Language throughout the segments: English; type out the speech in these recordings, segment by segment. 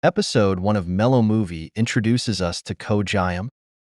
Episode 1 of Melo movie introduces us to Choi,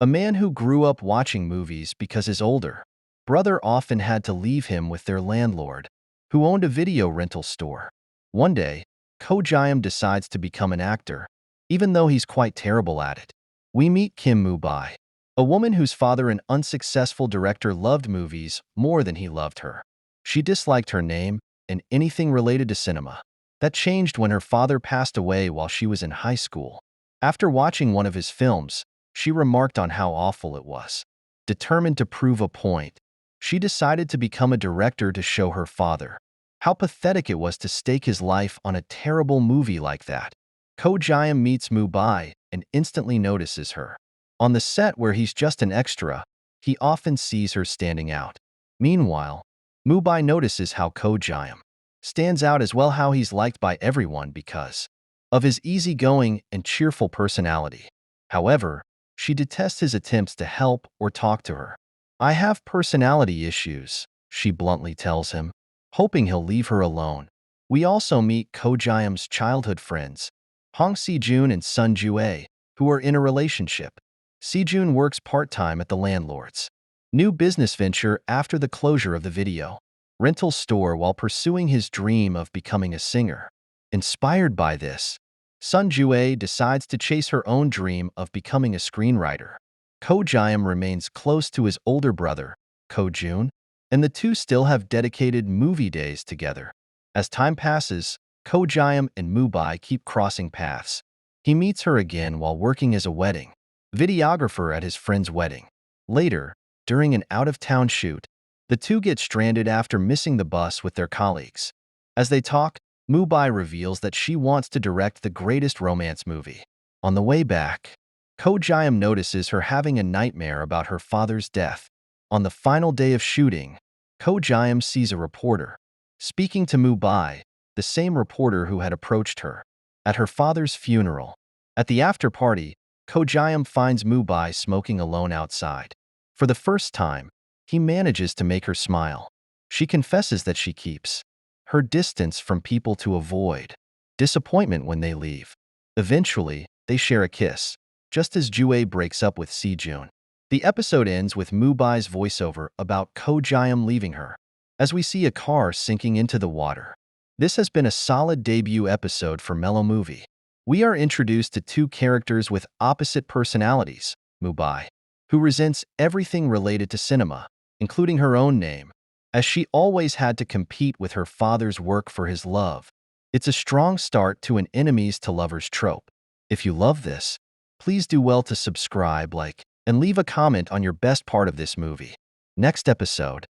a man who grew up watching movies because his older brother often had to leave him with their landlord, who owned a video rental store. One day, Choi decides to become an actor, even though he's quite terrible at it. We meet Kim Moo-bai, a woman whose father, an unsuccessful director, loved movies more than he loved her. She disliked her name and anything related to cinema. That changed when her father passed away while she was in high school. After watching one of his films, she remarked on how awful it was. Determined to prove a point, she decided to become a director to show her father how pathetic it was to stake his life on a terrible movie like that. Choi meets Moo-bai and instantly notices her. On the set where he's just an extra, he often sees her standing out. Meanwhile, Moo-bai notices how Choi stands out as well, how he's liked by everyone because of his easygoing and cheerful personality. However, she detests his attempts to help or talk to her. "I have personality issues," she bluntly tells him, hoping he'll leave her alone. We also meet Choi's childhood friends, Hong Si-jun and Sun Ju-ae, who are in a relationship. Si-jun works part-time at the landlord's new business venture after the closure of the video rental store while pursuing his dream of becoming a singer. Inspired by this, Sun Ju-ae decides to chase her own dream of becoming a screenwriter. Choi remains close to his older brother, Ko-jun, and the two still have dedicated movie days together. As time passes, Choi and Moo-bai keep crossing paths. He meets her again while working as a wedding videographer at his friend's wedding. Later, during an out-of-town shoot, the two get stranded after missing the bus with their colleagues. As they talk, Moo-bai reveals that she wants to direct the greatest romance movie. On the way back, Choi notices her having a nightmare about her father's death. On the final day of shooting, Choi sees a reporter speaking to Moo-bai, the same reporter who had approached her at her father's funeral. At the after-party, Choi finds Moo-bai smoking alone outside. For the first time, he manages to make her smile. She confesses that she keeps her distance from people to avoid disappointment when they leave. Eventually, they share a kiss, just as Ju-ae breaks up with Si-jun. The episode ends with Moo-bai's voiceover about Choi leaving her, as we see a car sinking into the water. This has been a solid debut episode for Melo Movie. We are introduced to two characters with opposite personalities: Moo-bai, who resents everything related to cinema, including her own name, as she always had to compete with her father's work for his love. It's a strong start to an enemies to lovers trope. If you love this, please do well to subscribe, like, and leave a comment on your best part of this movie. Next episode,